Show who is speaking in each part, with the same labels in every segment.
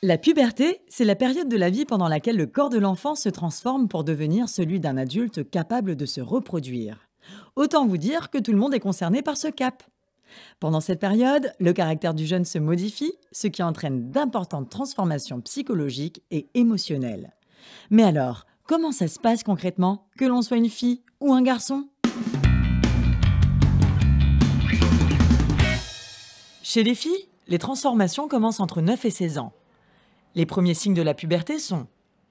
Speaker 1: La puberté, c'est la période de la vie pendant laquelle le corps de l'enfant se transforme pour devenir celui d'un adulte capable de se reproduire. Autant vous dire que tout le monde est concerné par ce cap. Pendant cette période, le caractère du jeune se modifie, ce qui entraîne d'importantes transformations psychologiques et émotionnelles. Mais alors, comment ça se passe concrètement, que l'on soit une fille ou un garçon? Chez les filles, les transformations commencent entre 9 et 16 ans. Les premiers signes de la puberté sont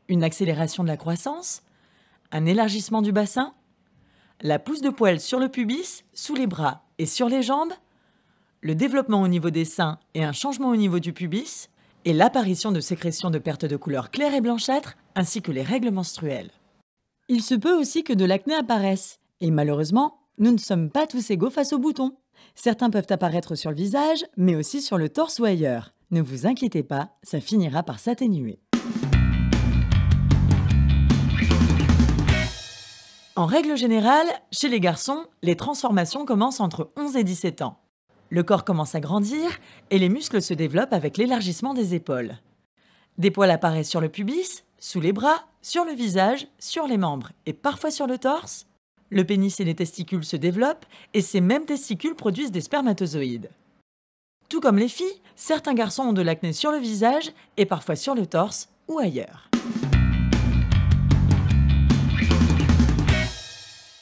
Speaker 1: une accélération de la croissance, un élargissement du bassin, la pousse de poils sur le pubis, sous les bras et sur les jambes, le développement au niveau des seins et un changement au niveau du pubis, et l'apparition de sécrétions de perte de couleur claire et blanchâtre, ainsi que les règles menstruelles. Il se peut aussi que de l'acné apparaisse, et malheureusement, nous ne sommes pas tous égaux face aux boutons. Certains peuvent apparaître sur le visage, mais aussi sur le torse ou ailleurs. Ne vous inquiétez pas, ça finira par s'atténuer. En règle générale, chez les garçons, les transformations commencent entre 11 et 17 ans. Le corps commence à grandir et les muscles se développent avec l'élargissement des épaules. Des poils apparaissent sur le pubis, sous les bras, sur le visage, sur les membres et parfois sur le torse. Le pénis et les testicules se développent et ces mêmes testicules produisent des spermatozoïdes. Tout comme les filles, certains garçons ont de l'acné sur le visage et parfois sur le torse ou ailleurs.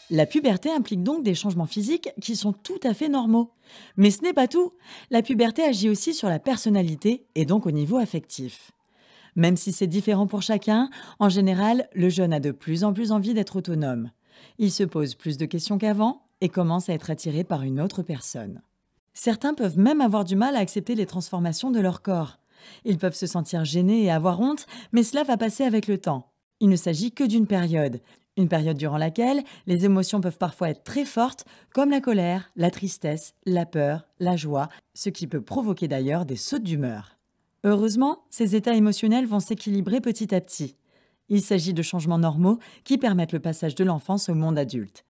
Speaker 1: La puberté implique donc des changements physiques qui sont tout à fait normaux. Mais ce n'est pas tout. La puberté agit aussi sur la personnalité et donc au niveau affectif. Même si c'est différent pour chacun, en général, le jeune a de plus en plus envie d'être autonome. Il se pose plus de questions qu'avant et commence à être attiré par une autre personne. Certains peuvent même avoir du mal à accepter les transformations de leur corps. Ils peuvent se sentir gênés et avoir honte, mais cela va passer avec le temps. Il ne s'agit que d'une période. Une période durant laquelle les émotions peuvent parfois être très fortes, comme la colère, la tristesse, la peur, la joie, ce qui peut provoquer d'ailleurs des sautes d'humeur. Heureusement, ces états émotionnels vont s'équilibrer petit à petit. Il s'agit de changements normaux qui permettent le passage de l'enfance au monde adulte.